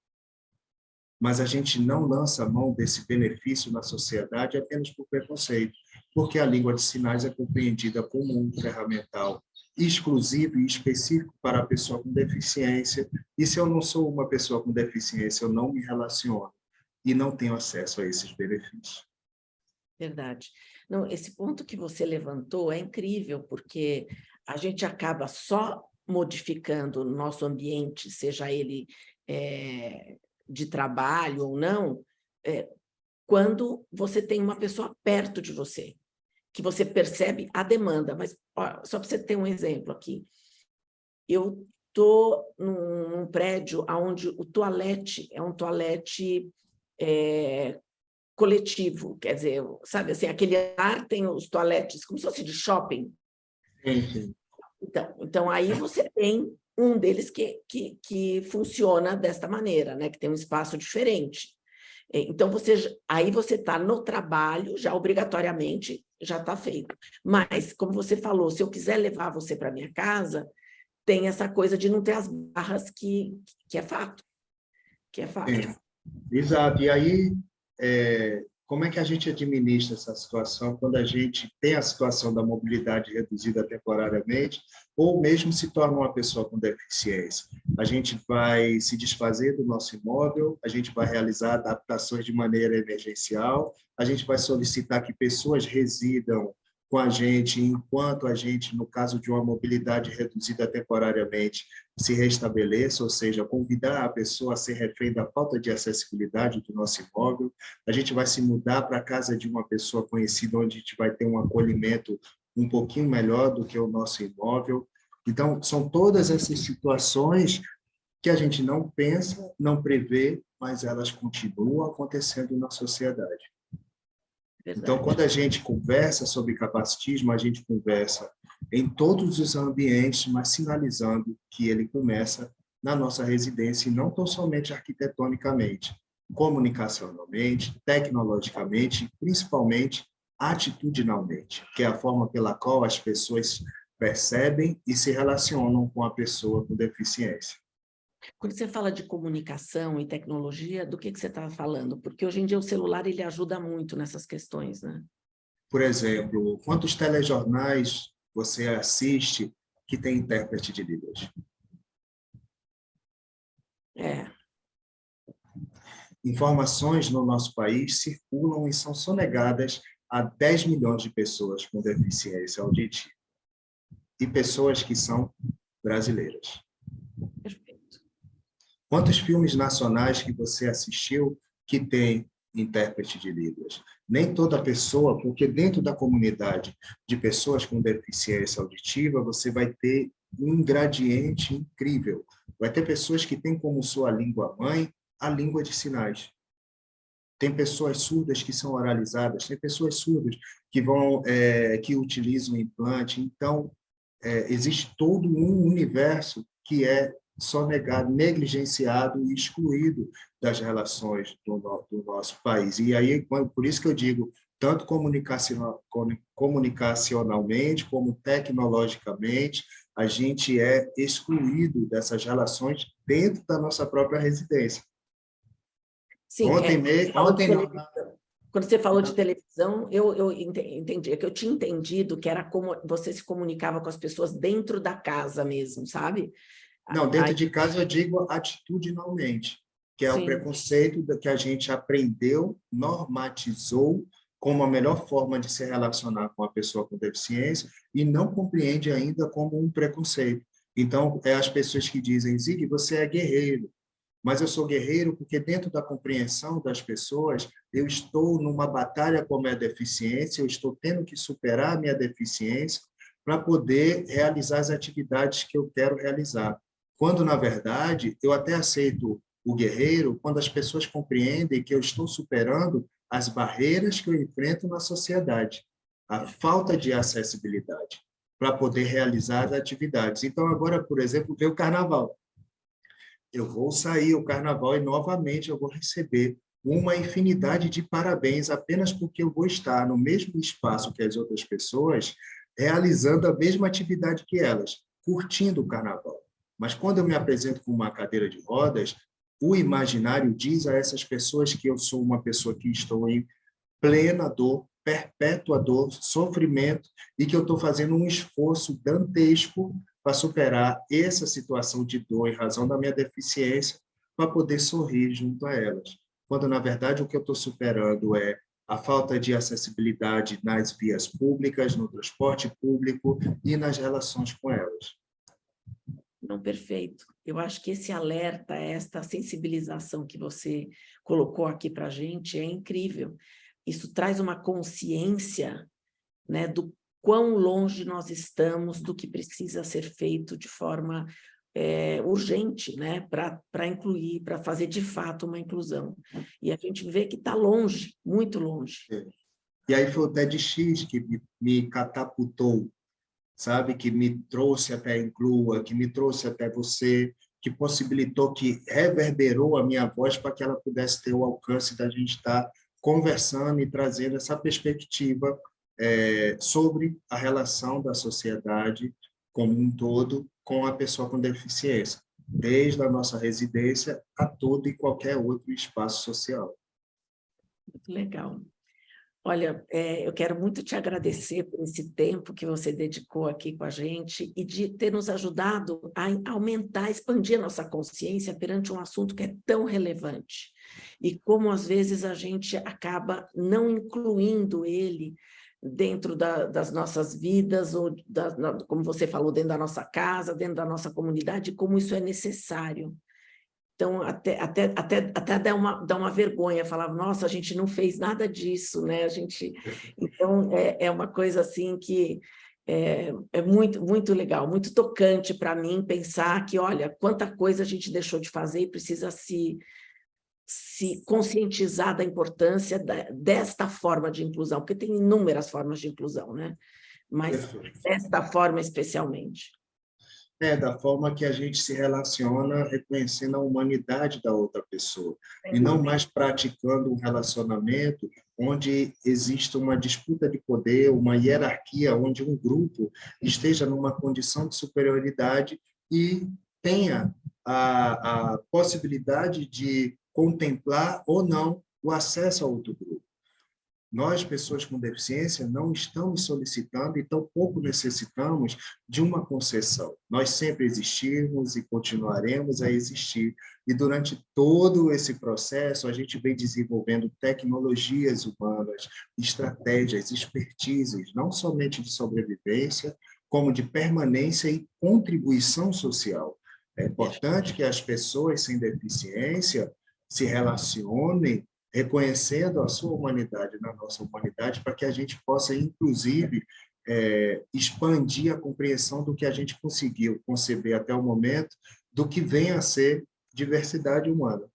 Mas a gente não lança a mão desse benefício na sociedade apenas por preconceito, porque a língua de sinais é compreendida como um ferramental exclusivo e específico para a pessoa com deficiência, e se eu não sou uma pessoa com deficiência, eu não me relaciono e não tenho acesso a esses benefícios. Verdade. Não, esse ponto que você levantou é incrível, porque a gente acaba só modificando o nosso ambiente, seja ele de trabalho ou não, quando você tem uma pessoa perto de você, que você percebe a demanda. Mas ó, só para você ter um exemplo aqui, eu estou num prédio onde o toalete é um toalete coletivo, quer dizer, sabe assim, aquele ar tem os toaletes como se fosse de shopping. Enfim. Então aí você tem um deles que funciona desta maneira, né? Que tem um espaço diferente. Então, aí você está no trabalho, já obrigatoriamente, já está feito. Mas, como você falou, se eu quiser levar você para minha casa, tem essa coisa de não ter as barras que é fato. Que é fato. Exato. E aí, como é que a gente administra essa situação quando a gente tem a situação da mobilidade reduzida temporariamente ou mesmo se torna uma pessoa com deficiência? A gente vai se desfazer do nosso imóvel, a gente vai realizar adaptações de maneira emergencial, a gente vai solicitar que pessoas residam com a gente, enquanto a gente, no caso de uma mobilidade reduzida temporariamente, se restabeleça, ou seja, convidar a pessoa a ser refém da falta de acessibilidade do nosso imóvel. A gente vai se mudar para a casa de uma pessoa conhecida, onde a gente vai ter um acolhimento um pouquinho melhor do que o nosso imóvel. Então, são todas essas situações que a gente não pensa, não prevê, mas elas continuam acontecendo na sociedade. Verdade. Então, quando a gente conversa sobre capacitismo, a gente conversa em todos os ambientes, mas sinalizando que ele começa na nossa residência, e não tão somente arquitetonicamente, comunicacionalmente, tecnologicamente, principalmente atitudinalmente, que é a forma pela qual as pessoas percebem e se relacionam com a pessoa com deficiência. Quando você fala de comunicação e tecnologia, do que você estava falando? Porque hoje em dia o celular ele ajuda muito nessas questões, né? Por exemplo, quantos telejornais você assiste que tem intérprete de Libras? Informações no nosso país circulam e são sonegadas a 10 milhões de pessoas com deficiência auditiva e pessoas que são brasileiras. Perfeito. Quantos filmes nacionais que você assistiu que tem intérprete de Libras? Nem toda pessoa, porque dentro da comunidade de pessoas com deficiência auditiva, você vai ter um gradiente incrível. Vai ter pessoas que têm como sua língua-mãe a língua de sinais. Tem pessoas surdas que são oralizadas, tem pessoas surdas que utilizam implante. Então, existe todo um universo que é sonegado, negligenciado e excluído das relações do nosso país. E aí, por isso que eu digo, tanto comunicacionalmente como tecnologicamente, a gente é excluído dessas relações dentro da nossa própria residência. Sim, quando você falou de televisão, eu entendi, é que eu tinha entendido que era como você se comunicava com as pessoas dentro da casa mesmo, sabe? Não, dentro de casa eu digo atitudinalmente, que é o preconceito que a gente aprendeu, normatizou como a melhor forma de se relacionar com a pessoa com deficiência e não compreende ainda como um preconceito. Então, as pessoas que dizem, Zig, você é guerreiro, mas eu sou guerreiro porque dentro da compreensão das pessoas, eu estou numa batalha com a minha deficiência, eu estou tendo que superar a minha deficiência para poder realizar as atividades que eu quero realizar. Quando, na verdade, eu até aceito o guerreiro quando as pessoas compreendem que eu estou superando as barreiras que eu enfrento na sociedade, a falta de acessibilidade, para poder realizar as atividades. Então, agora, por exemplo, veio o carnaval. Eu vou sair o carnaval e, novamente, eu vou receber uma infinidade de parabéns apenas porque eu vou estar no mesmo espaço que as outras pessoas, realizando a mesma atividade que elas, curtindo o carnaval. Mas quando eu me apresento com uma cadeira de rodas, o imaginário diz a essas pessoas que eu sou uma pessoa que estou em plena dor, perpétua dor, sofrimento, e que eu estou fazendo um esforço dantesco para superar essa situação de dor em razão da minha deficiência, para poder sorrir junto a elas. Quando, na verdade, o que eu estou superando é a falta de acessibilidade nas vias públicas, no transporte público e nas relações com elas. Não, perfeito. Eu acho que esse alerta, esta sensibilização que você colocou aqui para a gente é incrível. Isso traz uma consciência, né, do quão longe nós estamos do que precisa ser feito de forma urgente, né, para incluir, para fazer de fato uma inclusão. E a gente vê que está longe, muito longe. E aí foi o TEDx que me catapultou, sabe? Que me trouxe até a Inclua, que me trouxe até você, que possibilitou, que reverberou a minha voz para que ela pudesse ter o alcance da gente estar conversando e trazendo essa perspectiva sobre a relação da sociedade como um todo com a pessoa com deficiência, desde a nossa residência a todo e qualquer outro espaço social. Muito legal. Olha, eu quero muito te agradecer por esse tempo que você dedicou aqui com a gente e de ter nos ajudado a aumentar, expandir a nossa consciência perante um assunto que é tão relevante. E como, às vezes, a gente acaba não incluindo ele dentro das nossas vidas, ou como você falou, dentro da nossa casa, dentro da nossa comunidade, como isso é necessário. Então, até dá uma vergonha, falar, nossa, a gente não fez nada disso, né? Então, é uma coisa assim que é muito, muito legal, muito tocante para mim pensar que, olha, quanta coisa a gente deixou de fazer e precisa se conscientizar da importância desta forma de inclusão, porque tem inúmeras formas de inclusão, né? Mas desta forma especialmente. Da forma que a gente se relaciona, reconhecendo a humanidade da outra pessoa, e não mais praticando um relacionamento onde existe uma disputa de poder, uma hierarquia, onde um grupo esteja numa condição de superioridade e tenha a possibilidade de contemplar ou não o acesso a outro grupo. Nós, pessoas com deficiência, não estamos solicitando e tampouco necessitamos de uma concessão. Nós sempre existimos e continuaremos a existir. E durante todo esse processo, a gente vem desenvolvendo tecnologias humanas, estratégias, expertises, não somente de sobrevivência, como de permanência e contribuição social. É importante que as pessoas sem deficiência se relacionem reconhecendo a sua humanidade na nossa humanidade, para que a gente possa, inclusive, expandir a compreensão do que a gente conseguiu conceber até o momento, do que vem a ser diversidade humana.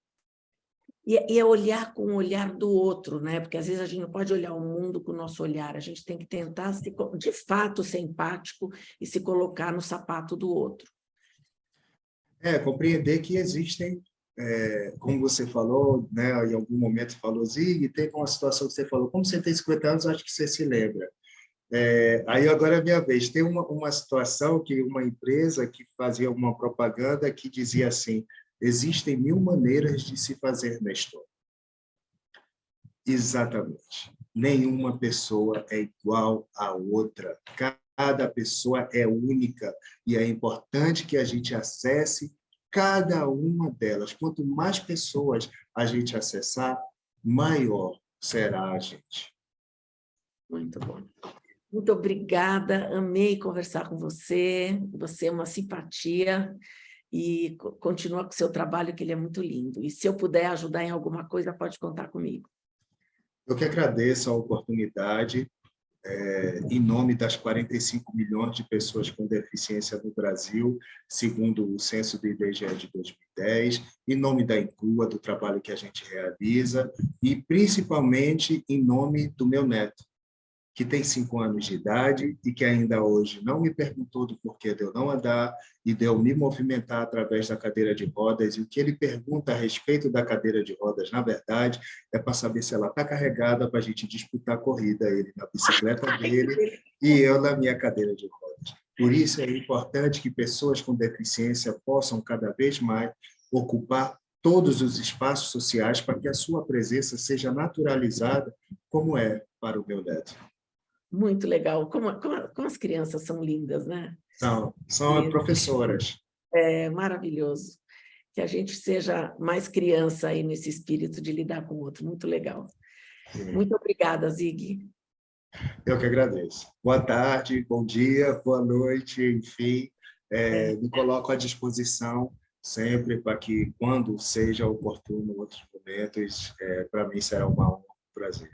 E é olhar com o olhar do outro, né? Porque às vezes a gente não pode olhar o mundo com o nosso olhar, a gente tem que tentar, de fato, ser empático e se colocar no sapato do outro. Compreender que existem, como você falou, né, em algum momento falou, Zig, teve uma situação que você falou, como você tem 50 anos, acho que você se lembra. Aí agora é a minha vez. Tem uma situação que uma empresa que fazia uma propaganda que dizia assim, existem 1000 maneiras de se fazer na história. Exatamente. Nenhuma pessoa é igual à outra. Cada pessoa é única e é importante que a gente acesse cada uma delas. Quanto mais pessoas a gente acessar, maior será a gente. Muito bom. Muito obrigada, amei conversar com você. Você é uma simpatia e continua com o seu trabalho, que ele é muito lindo. E se eu puder ajudar em alguma coisa, pode contar comigo. Eu que agradeço a oportunidade. Em nome das 45 milhões de pessoas com deficiência no Brasil, segundo o censo do IBGE de 2010, em nome da Inclua, do trabalho que a gente realiza, e principalmente em nome do meu neto, que tem 5 anos de idade e que ainda hoje não me perguntou do porquê de eu não andar e de eu me movimentar através da cadeira de rodas. E o que ele pergunta a respeito da cadeira de rodas, na verdade, é para saber se ela está carregada para a gente disputar a corrida, ele na bicicleta dele e eu na minha cadeira de rodas. Por isso é importante que pessoas com deficiência possam cada vez mais ocupar todos os espaços sociais para que a sua presença seja naturalizada, como é para o meu neto. Muito legal. Como as crianças são lindas, né? São professoras. É maravilhoso. Que a gente seja mais criança aí nesse espírito de lidar com o outro. Muito legal. Sim. Muito obrigada, Zig. Eu que agradeço. Boa tarde, bom dia, boa noite, enfim. Me coloco à disposição sempre para que, quando seja oportuno, em outros momentos, para mim será uma honra, um prazer.